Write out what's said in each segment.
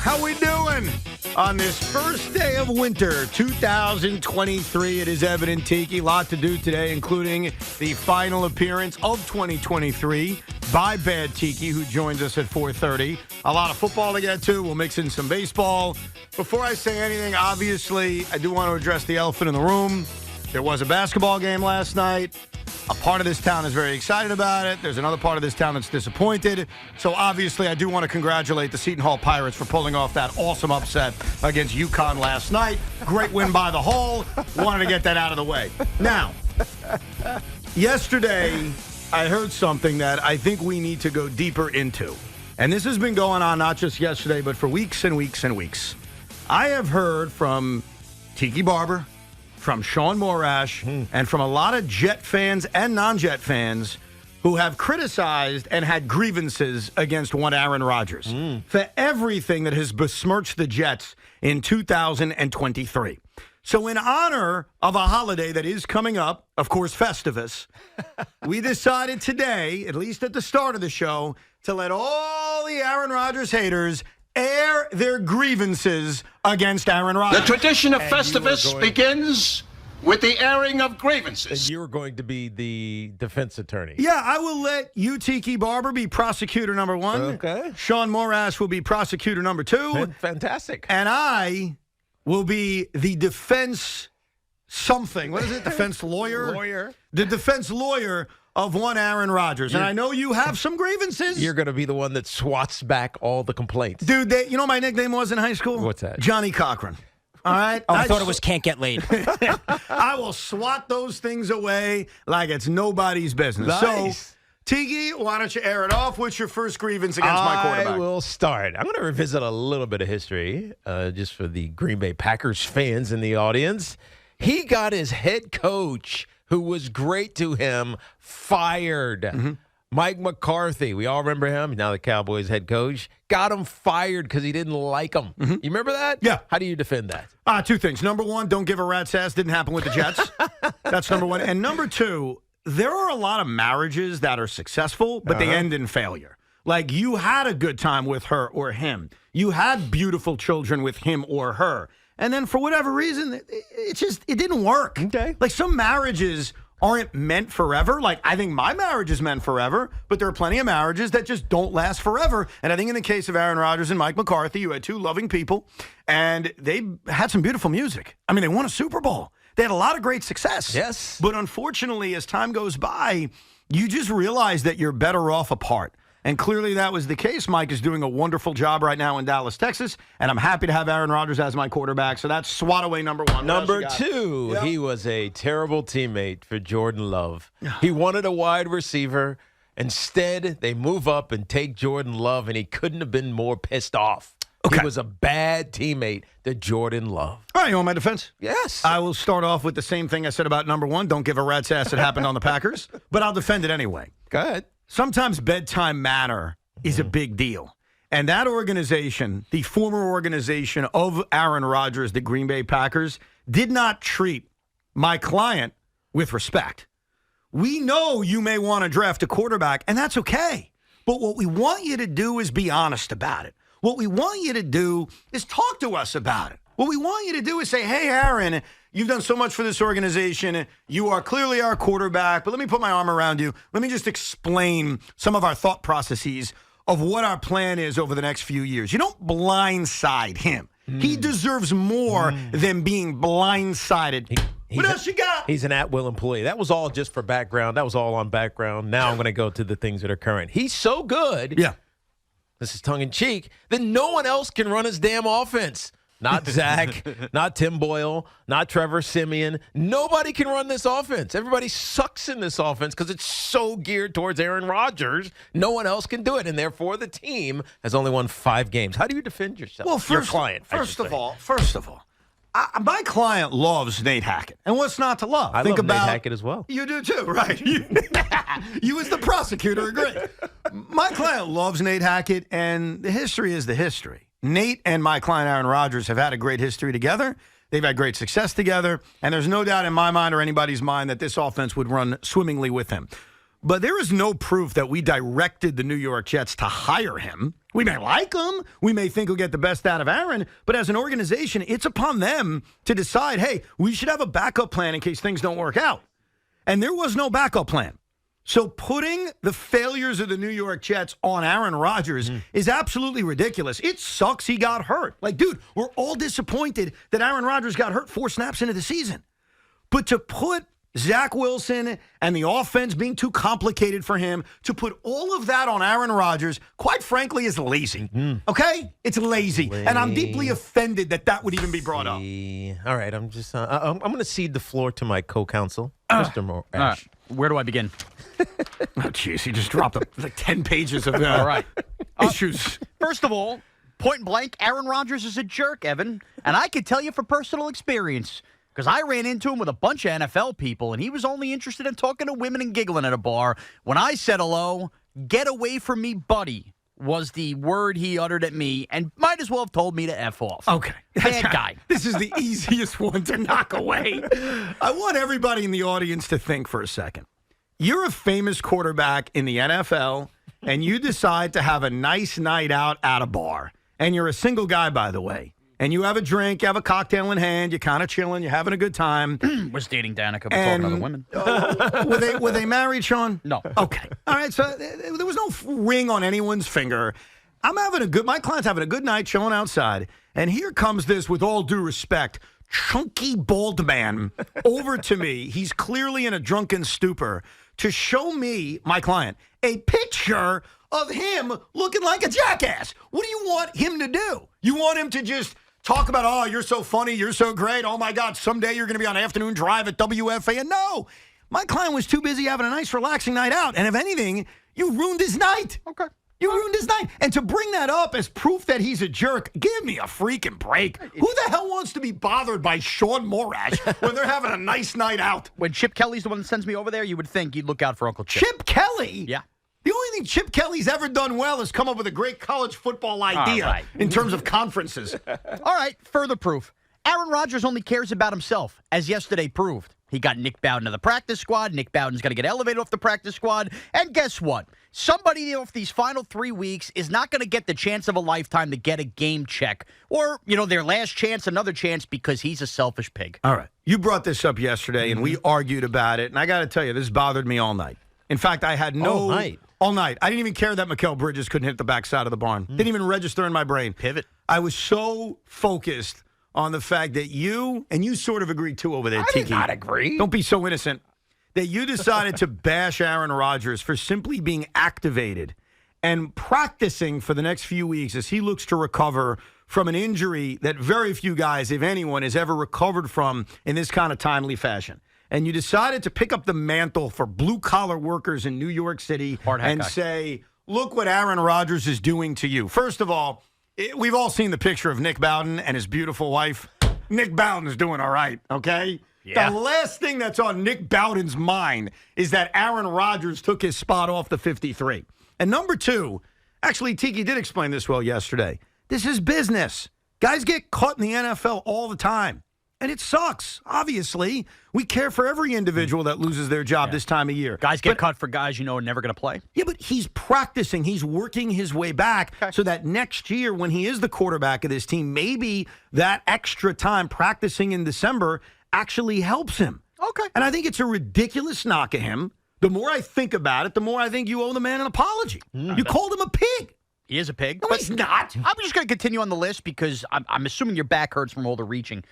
How we doing on this first day of winter 2023? It is Evan Tiki. A lot to do today, including the final appearance of 2023 by Bad Tiki, who joins us at 4:30. A lot of football to get to. We'll mix in some baseball. Before I say anything, obviously, I do want to address the elephant in the room. There was a basketball game last night. A part of this town is very excited about it. There's another part of this town that's disappointed. So, obviously, I do want to congratulate the Seton Hall Pirates for pulling off that awesome upset against UConn last night. Great win by the Hall. Wanted to get that out of the way. Now, yesterday, I heard something that I think we need to go deeper into. And this has been going on not just yesterday, but for weeks and weeks and weeks. I have heard from Tiki Barber, from Sean Morash, and from a lot of Jet fans and non-Jet fans who have criticized and had grievances against one Aaron Rodgers for everything that has besmirched the Jets in 2023. So in honor of a holiday that is coming up, of course, Festivus, we decided today, at least at the start of the show, to let all the Aaron Rodgers haters air their grievances against Aaron Rodgers. The tradition of Festivus begins with the airing of grievances. And you're going to be the defense attorney. Yeah, I will let you, Tiki Barber, be prosecutor number one. Okay. Sean Morash will be prosecutor number two. Fantastic. And I will be the defense something. What is it? Defense lawyer? The defense lawyer of one Aaron Rodgers. And I know you have some grievances. You're going to be the one that swats back all the complaints. Dude, you know what my nickname was in high school? What's that? Johnny Cochran. All right? Oh, I thought it was can't get laid. I will swat those things away like it's nobody's business. Nice. So, Tiki, why don't you air it off? What's your first grievance against my quarterback? I will start. I'm going to revisit a little bit of history just for the Green Bay Packers fans in the audience. He got his head coach, who was great to him, fired. Mike McCarthy, we all remember him, now the Cowboys head coach, got him fired because he didn't like him. You remember that? Yeah. How do you defend that? Two things. Number one, don't give a rat's ass. Didn't happen with the Jets. That's number one. And number two, there are a lot of marriages that are successful, but they end in failure. Like, you had a good time with her or him. You had beautiful children with him or her. And then for whatever reason, it didn't work. Okay. Like, some marriages aren't meant forever. Like, I think my marriage is meant forever, but there are plenty of marriages that just don't last forever. And I think in the case of Aaron Rodgers and Mike McCarthy, you had two loving people, and they had some beautiful music. I mean, they won a Super Bowl. They had a lot of great success. Yes. But unfortunately, as time goes by, you just realize that you're better off apart. And clearly that was the case. Mike is doing a wonderful job right now in Dallas, Texas, and I'm happy to have Aaron Rodgers as my quarterback. So that's swat away number one. Number two, he was a terrible teammate for Jordan Love. He wanted a wide receiver. Instead, they move up and take Jordan Love, and he couldn't have been more pissed off. Okay. He was a bad teammate to Jordan Love. All right, you want my defense? Yes. I will start off with the same thing I said about number one. Don't give a rat's ass it happened on the Packers, but I'll defend it anyway. Go ahead. Sometimes bedtime manner is a big deal. And that organization, the former organization of Aaron Rodgers, the Green Bay Packers, did not treat my client with respect. We know you may want to draft a quarterback, and that's okay. But what we want you to do is be honest about it. What we want you to do is talk to us about it. What we want you to do is say, hey, Aaron, you've done so much for this organization. You are clearly our quarterback, but let me put my arm around you. Let me just explain some of our thought processes of what our plan is over the next few years. You don't blindside him. He deserves more than being blindsided. What else you got? He's an at-will employee. That was all just for background. That was all on background. Now I'm going to go to the things that are current. He's so good. Yeah. This is tongue-in-cheek. That no one else can run his damn offense. Not Zach, not Tim Boyle, not Trevor Siemian. Nobody can run this offense. Everybody sucks in this offense because it's so geared towards Aaron Rodgers. No one else can do it, and therefore the team has only won 5 games. How do you defend yourself? Well, your client. First of all, my client loves Nate Hackett, and what's not to love? I love Nate Hackett as well. You do too, right? You as the prosecutor agree. My client loves Nate Hackett, and the history is the history. Nate and my client Aaron Rodgers have had a great history together. They've had great success together, and there's no doubt in my mind or anybody's mind that this offense would run swimmingly with him. But there is no proof that we directed the New York Jets to hire him We may like him. We may think he'll get the best out of Aaron. But as an organization, it's upon them to decide, hey, we should have a backup plan in case things don't work out. And there was no backup plan. So putting the failures of the New York Jets on Aaron Rodgers is absolutely ridiculous. It sucks he got hurt. Like, dude, we're all disappointed that Aaron Rodgers got hurt 4 snaps into the season. But to put Zach Wilson and the offense being too complicated for him, to put all of that on Aaron Rodgers, quite frankly, is lazy. Okay? It's lazy. And I'm deeply offended that that would even be brought up. All right, I'm just I'm going to cede the floor to my co-counsel, Mr. Morash. All right. Where do I begin? Oh, jeez. He just dropped like 10 pages of All right. issues. First of all, point blank, Aaron Rodgers is a jerk, Evan. And I can tell you from personal experience, because I ran into him with a bunch of NFL people, and he was only interested in talking to women and giggling at a bar. When I said hello, get away from me, buddy, was the word he uttered at me, and might as well have told me to F off. Okay. Bad guy. This is the easiest one to knock away. I want everybody in the audience to think for a second. You're a famous quarterback in the NFL, and you decide to have a nice night out at a bar. And you're a single guy, by the way. And you have a drink, you have a cocktail in hand, you're kind of chilling, you're having a good time. Was dating Danica, but talking to other women. Were they married, Sean? No. Okay. All right, so there was no ring on anyone's finger. My client's having a good night chilling outside, and here comes this, with all due respect, chunky bald man over to me. He's clearly in a drunken stupor to show me, my client, a picture of him looking like a jackass. What do you want him to do? You want him to just talk about, oh, you're so funny, you're so great, oh my God, someday you're going to be on Afternoon Drive at WFAN. No, my client was too busy having a nice, relaxing night out. And if anything, you ruined his night. Okay. You ruined his night. And to bring that up as proof that he's a jerk, give me a freaking break. Who the hell wants to be bothered by Sean Morash when they're having a nice night out? When Chip Kelly's the one that sends me over there, you would think you'd look out for Uncle Chip. Chip Kelly? Yeah. The only thing Chip Kelly's ever done well is come up with a great college football idea in terms of conferences. All right, further proof. Aaron Rodgers only cares about himself, as yesterday proved. He got Nick Bowden to the practice squad. Nick Bowden's going to get elevated off the practice squad. And guess what? Somebody off these final 3 weeks is not going to get the chance of a lifetime to get a game check. Or, their last chance, another chance, because he's a selfish pig. All right. You brought this up yesterday, and we argued about it. And I got to tell you, this bothered me all night. In fact, I had no... All night. I didn't even care that Mikal Bridges couldn't hit the backside of the barn. Didn't even register in my brain. Pivot. I was so focused on the fact that you sort of agreed too over there, Tiki. I did not agree. Don't be so innocent. That you decided to bash Aaron Rodgers for simply being activated and practicing for the next few weeks as he looks to recover from an injury that very few guys, if anyone, has ever recovered from in this kind of timely fashion. And you decided to pick up the mantle for blue-collar workers in New York City and say, look what Aaron Rodgers is doing to you. First of all, we've all seen the picture of Nick Bowden and his beautiful wife. Nick Bowden's doing all right, okay? Yeah. The last thing that's on Nick Bowden's mind is that Aaron Rodgers took his spot off the 53. And number two, actually, Tiki did explain this well yesterday. This is business. Guys get caught in the NFL all the time. And it sucks, obviously. We care for every individual that loses their job this time of year. Guys get cut for guys are never going to play. Yeah, but he's practicing. He's working his way back so that next year when he is the quarterback of this team, maybe that extra time practicing in December actually helps him. Okay. And I think it's a ridiculous knock at him. The more I think about it, the more I think you owe the man an apology. You called him a pig. He is a pig. No, he's not. I'm just going to continue on the list because I'm assuming your back hurts from all the reaching.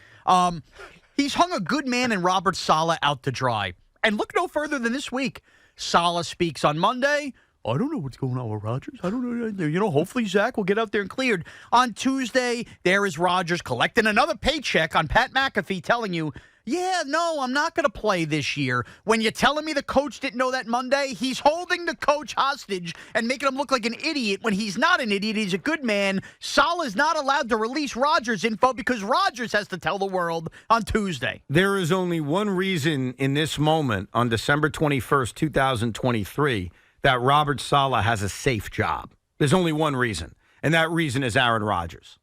He's hung a good man in Robert Saleh out to dry. And look no further than this week. Saleh speaks on Monday. I don't know what's going on with Rodgers. I don't know. Hopefully Zach will get out there and cleared. On Tuesday, there is Rodgers collecting another paycheck on Pat McAfee telling you, yeah, no, I'm not going to play this year. When you're telling me the coach didn't know that Monday, he's holding the coach hostage and making him look like an idiot when he's not an idiot. He's a good man. Saleh's not allowed to release Rodgers' info because Rodgers has to tell the world on Tuesday. There is only one reason in this moment on December 21st, 2023, that Robert Saleh has a safe job. There's only one reason, and that reason is Aaron Rodgers.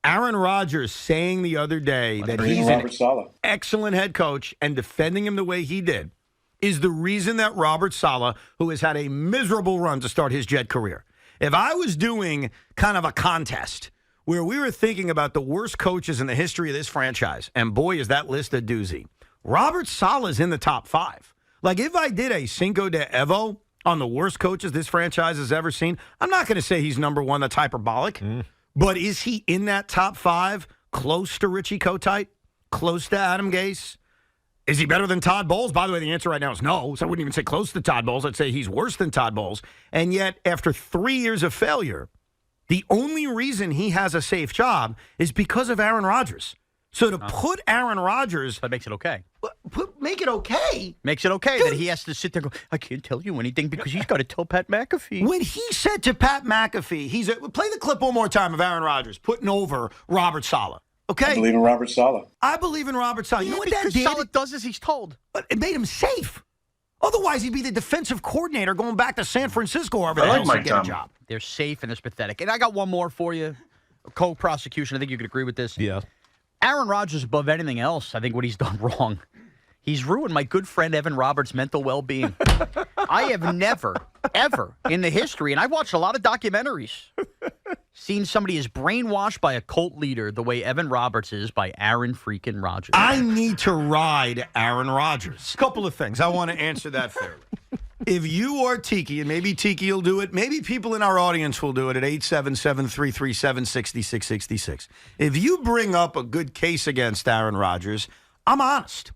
Aaron Rodgers saying the other day that he's an excellent head coach and defending him the way he did is the reason that Robert Saleh, who has had a miserable run to start his Jet career, If I was doing kind of a contest where we were thinking about the worst coaches in the history of this franchise, and boy, is that list a doozy, Robert Saleh's in the top 5. Like, if I did a Cinco de Evo on the worst coaches this franchise has ever seen, I'm not going to say he's number 1, that's hyperbolic, but is he in that top 5, close to Richie Kotite, close to Adam Gase? Is he better than Todd Bowles? By the way, the answer right now is no, so I wouldn't even say close to Todd Bowles. I'd say he's worse than Todd Bowles. And yet, after 3 years of failure, the only reason he has a safe job is because of Aaron Rodgers. So to put Aaron Rodgers... That makes it okay. Make it okay? Makes it okay that he has to sit there and go, I can't tell you anything because he's got to tell Pat McAfee. When he said to Pat McAfee, play the clip one more time of Aaron Rodgers putting over Robert Saleh. Okay? I believe in Robert Saleh. I believe in Robert Saleh. You know what that did? Saleh does as he's told. But it made him safe. Otherwise, he'd be the defensive coordinator going back to San Francisco or wherever else to get a job. They're safe and it's pathetic. And I got one more for you. Co-prosecution. I think you could agree with this. Yeah. Aaron Rodgers, above anything else, I think what he's done wrong, he's ruined my good friend Evan Roberts' mental well-being. I have never, ever in the history, and I've watched a lot of documentaries, seen somebody as brainwashed by a cult leader the way Evan Roberts is by Aaron freaking Rodgers. I need to ride Aaron Rodgers. Couple of things. I want to answer that fairly. If you are Tiki, and maybe Tiki will do it, maybe people in our audience will do it at 877-337-6666. If you bring up a good case against Aaron Rodgers, I'm honest.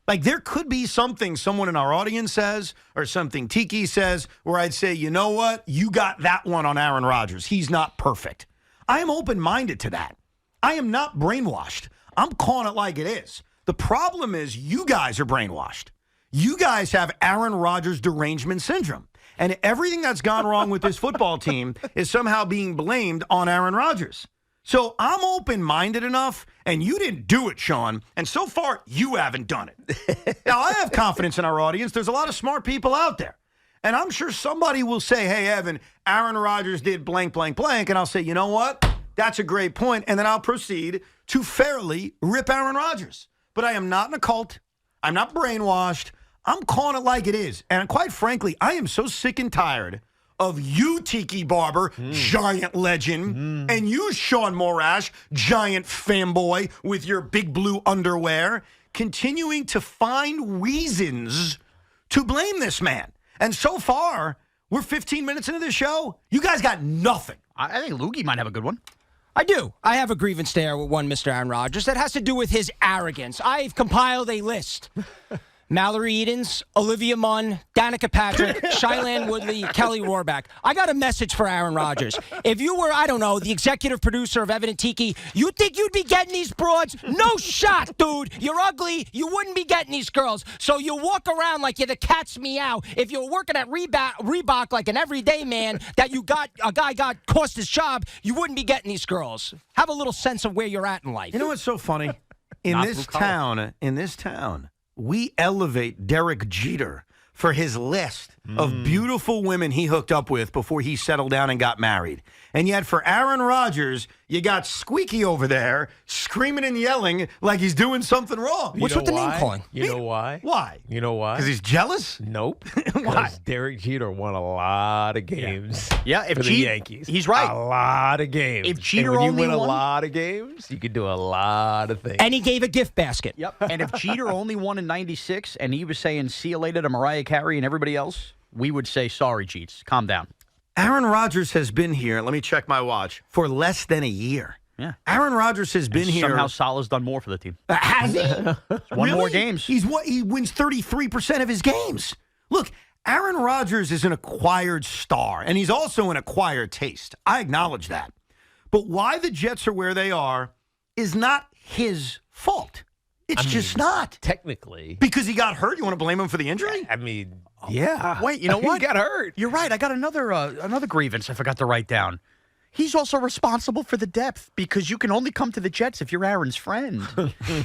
Like, there could be something someone in our audience says or something Tiki says where I'd say, you know what? You got that one on Aaron Rodgers. He's not perfect. I am open-minded to that. I am not brainwashed. I'm calling it like it is. The problem is you guys are brainwashed. You guys have Aaron Rodgers derangement syndrome. And everything that's gone wrong with this football team is somehow being blamed on Aaron Rodgers. So I'm open-minded enough, and you didn't do it, Sean, and so far you haven't done it. Now, I have confidence in our audience. There's a lot of smart people out there. And I'm sure somebody will say, hey, Evan, Aaron Rodgers did blank, blank, blank. And I'll say, you know what? That's a great point. And then I'll proceed to fairly rip Aaron Rodgers. But I am not in a cult. I'm not brainwashed. I'm calling it like it is. And quite frankly, I am so sick and tired of you, Tiki Barber, giant legend, and you, Sean Morash, giant fanboy with your big blue underwear, continuing to find reasons to blame this man. And so far, we're 15 minutes into the show. You guys got nothing. I think Loogie might have a good one. I do. I have a grievance there with one Mr. Aaron Rodgers that has to do with his arrogance. I've compiled a list. Mallory Edens, Olivia Munn, Danica Patrick, Shylan Woodley, Kelly Rohrback. I got a message for Aaron Rodgers. If you were, I don't know, the executive producer of Evan and Tiki, you think you'd be getting these broads? No shot, dude. You're ugly. You wouldn't be getting these girls. So you walk around like you're the cat's meow. If you're working at Reebok like an everyday man that a guy cost his job, you wouldn't be getting these girls. Have a little sense of where you're at in life. You know what's so funny? In this town, we elevate Derek Jeter for his list of beautiful women he hooked up with before he settled down and got married. And yet for Aaron Rodgers, you got Squeaky over there screaming and yelling like he's doing something wrong. What's with the name calling? You know why? Why? You know why? Because he's jealous? Nope. Why? Because Derek Jeter won a lot of games. Yeah, if for the Yankees. He's right. A lot of games. If Jeter and when only you win won- a lot of games, you can do a lot of things. And he gave a gift basket. Yep. And if Jeter only won in 96 and he was saying see you later to Mariah Carey and everybody else, we would say sorry, Jeets. Calm down. Aaron Rodgers has been here, let me check my watch, for less than a year. Yeah. Aaron Rodgers has been here. Somehow Salah's done more for the team. Has he? Won more games. He wins 33% of his games. Look, Aaron Rodgers is an acquired star, and he's also an acquired taste. I acknowledge that. But why the Jets are where they are is not his fault. It's just not. Technically. Because he got hurt? You want to blame him for the injury? I mean, yeah. Wait, you know what? He got hurt. You're right. I got another grievance I forgot to write down. He's also responsible for the depth because you can only come to the Jets if you're Aaron's friend.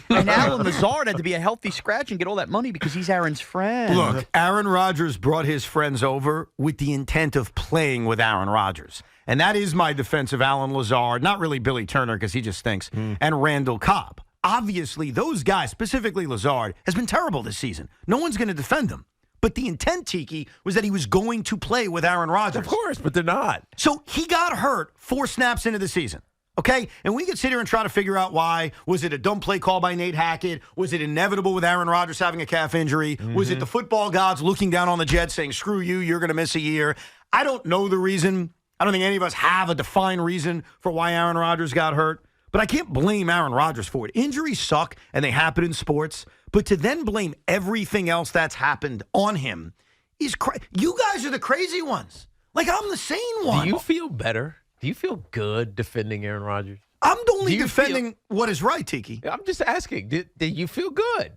And Alan Lazard had to be a healthy scratch and get all that money because he's Aaron's friend. Look, Aaron Rodgers brought his friends over with the intent of playing with Aaron Rodgers. And that is my defense of Alan Lazard, not really Billy Turner because he just stinks, and Randall Cobb. Obviously, those guys, specifically Lazard, has been terrible this season. No one's going to defend him. But the intent, Tiki, was that he was going to play with Aaron Rodgers. Of course, but they're not. So he got hurt 4 snaps into the season. Okay? And we could sit here and try to figure out why. Was it a dumb play call by Nate Hackett? Was it inevitable with Aaron Rodgers having a calf injury? Was it the football gods looking down on the Jets saying, screw you, you're going to miss a year? I don't know the reason. I don't think any of us have a defined reason for why Aaron Rodgers got hurt. But I can't blame Aaron Rodgers for it. Injuries suck, and they happen in sports. But to then blame everything else that's happened on him is crazy. You guys are the crazy ones. Like, I'm the sane one. Do you feel better? Do you feel good defending Aaron Rodgers? I'm only defending what is right, Tiki. I'm just asking. Do you feel good?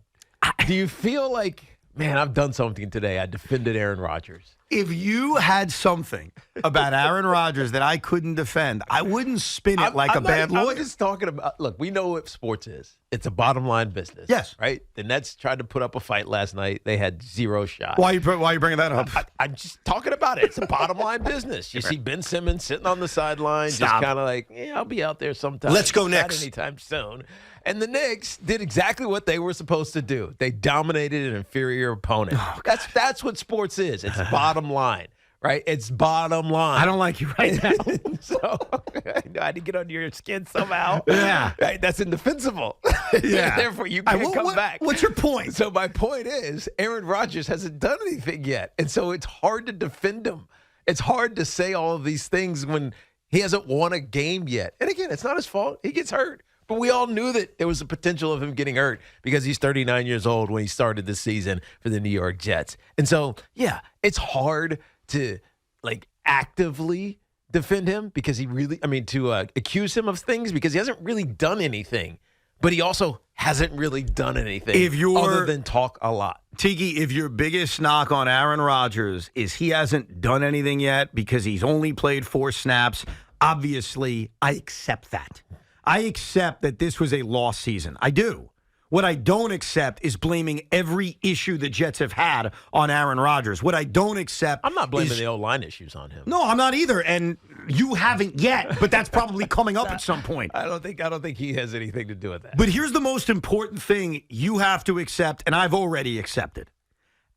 Do you feel like, man, I've done something today. I defended Aaron Rodgers. If you had something about Aaron Rodgers that I couldn't defend, I wouldn't spin it like a bad lawyer. I'm just talking about, look, we know what sports is. It's a bottom line business. Yes. Right? The Nets tried to put up a fight last night. They had 0 shots. Why are you bringing that up? I'm just talking about it. It's a bottom line business. You see Ben Simmons sitting on the sideline, just kind of like, yeah, I'll be out there sometime. Let's go Not Knicks. anytime soon. And the Knicks did exactly what they were supposed to do. They dominated an inferior opponent. That's what sports is. It's bottom line, right? It's bottom line. I don't like you right now. So I had to get under your skin somehow. Yeah. Right? That's indefensible. Yeah. Therefore, you can't come back. What's your point? So my point is, Aaron Rodgers hasn't done anything yet. And so it's hard to defend him. It's hard to say all of these things when he hasn't won a game yet. And again, it's not his fault. He gets hurt. But we all knew that there was a potential of him getting hurt because he's 39 years old when he started this season for the New York Jets. And so, yeah, it's hard to, like, actively defend him because to accuse him of things because he hasn't really done anything. But he also hasn't really done anything other than talk a lot. Tiki, if your biggest knock on Aaron Rodgers is he hasn't done anything yet because he's only played 4 snaps, obviously I accept that. I accept that this was a lost season. I do. What I don't accept is blaming every issue the Jets have had on Aaron Rodgers. What I don't accept I'm not blaming the O-line issues on him. No, I'm not either. And you haven't yet, but that's probably coming up at some point. I don't think he has anything to do with that. But here's the most important thing you have to accept, and I've already accepted.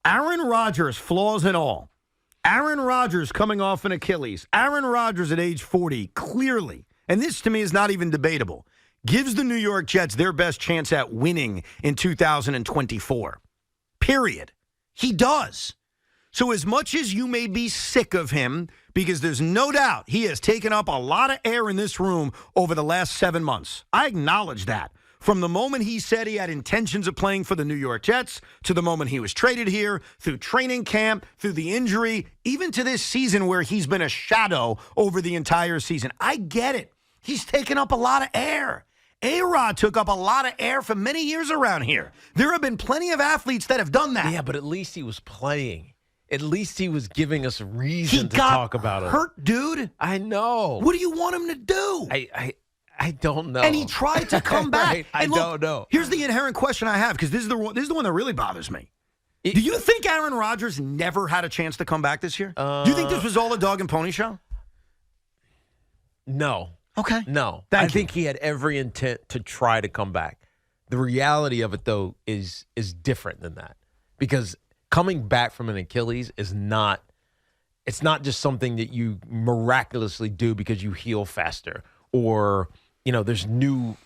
Aaron Rodgers, flaws and all. Aaron Rodgers coming off an Achilles. Aaron Rodgers at age 40, clearly, and this to me is not even debatable, gives the New York Jets their best chance at winning in 2024. Period. He does. So as much as you may be sick of him, because there's no doubt he has taken up a lot of air in this room over the last 7 months. I acknowledge that. From the moment he said he had intentions of playing for the New York Jets, to the moment he was traded here, through training camp, through the injury, even to this season where he's been a shadow over the entire season. I get it. He's taken up a lot of air. A-Rod took up a lot of air for many years around here. There have been plenty of athletes that have done that. Yeah, but at least he was playing. At least he was giving us reason to talk about it. He got hurt, dude. I know. What do you want him to do? I don't know. And he tried to come back. Right, I don't know. Here's the inherent question I have, because this is the one that really bothers me. Do you think Aaron Rodgers never had a chance to come back this year? Do you think this was all a dog and pony show? No. Okay. No. I think he had every intent to try to come back. The reality of it, though, is different than that. Because coming back from an Achilles is not – it's not just something that you miraculously do because you heal faster or, there's new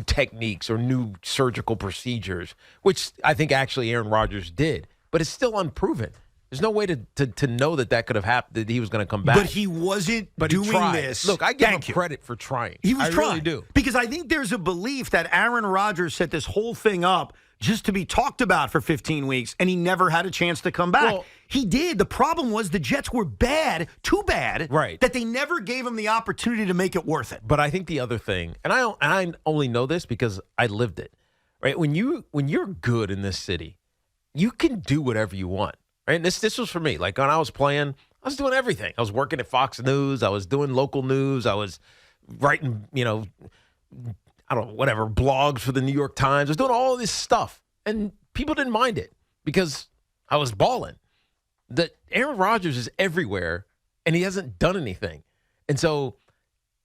techniques or new surgical procedures, which I think actually Aaron Rodgers did. But it's still unproven. There's no way to know that could have happened, that he was going to come back. But he wasn't doing this. Look, I give him credit for trying. He was trying. I really do. Because I think there's a belief that Aaron Rodgers set this whole thing up just to be talked about for 15 weeks, and he never had a chance to come back. Well, he did. The problem was the Jets were bad, too bad, right, that they never gave him the opportunity to make it worth it. But I think the other thing, and I only know this because I lived it, right? When you're good in this city, you can do whatever you want. Right? And this was for me. Like when I was playing, I was doing everything. I was working at Fox News. I was doing local news. I was writing, blogs for the New York Times. I was doing all of this stuff. And people didn't mind it because I was balling. That Aaron Rodgers is everywhere, and he hasn't done anything. And so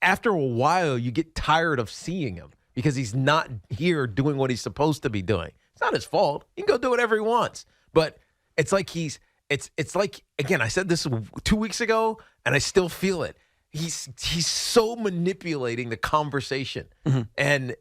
after a while, you get tired of seeing him because he's not here doing what he's supposed to be doing. It's not his fault. He can go do whatever he wants. But It's like it's like, again, I said this 2 weeks ago, and I still feel it. He's so manipulating the conversation. And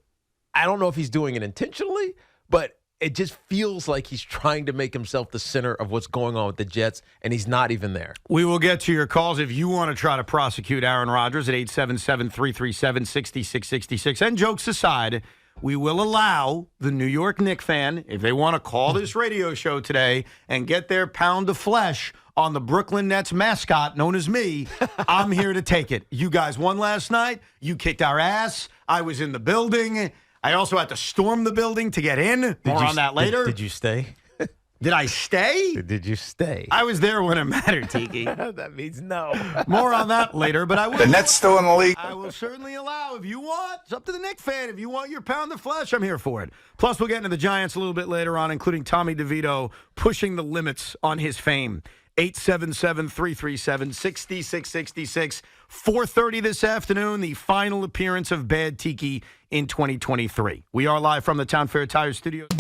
I don't know if he's doing it intentionally, but it just feels like he's trying to make himself the center of what's going on with the Jets, and he's not even there. We will get to your calls if you want to try to prosecute Aaron Rodgers at 877-337-6666. And jokes aside, we will allow the New York Knicks fan, if they want to call this radio show today and get their pound of flesh on the Brooklyn Nets mascot known as me, I'm here to take it. You guys won last night. You kicked our ass. I was in the building. I also had to storm the building to get in. More on that later. Did you stay? Did I stay? Did you stay? I was there when it mattered, Tiki. That means no. More on that later, but I will. The Nets still in the league. I will certainly allow, if you want, it's up to the Knicks fan. If you want your pound of flesh, I'm here for it. Plus, we'll get into the Giants a little bit later on, including Tommy DeVito pushing the limits on his fame. 877-337-6666. 4:30 this afternoon, the final appearance of Bad Tiki in 2023. We are live from the Town Fair Tire Studios.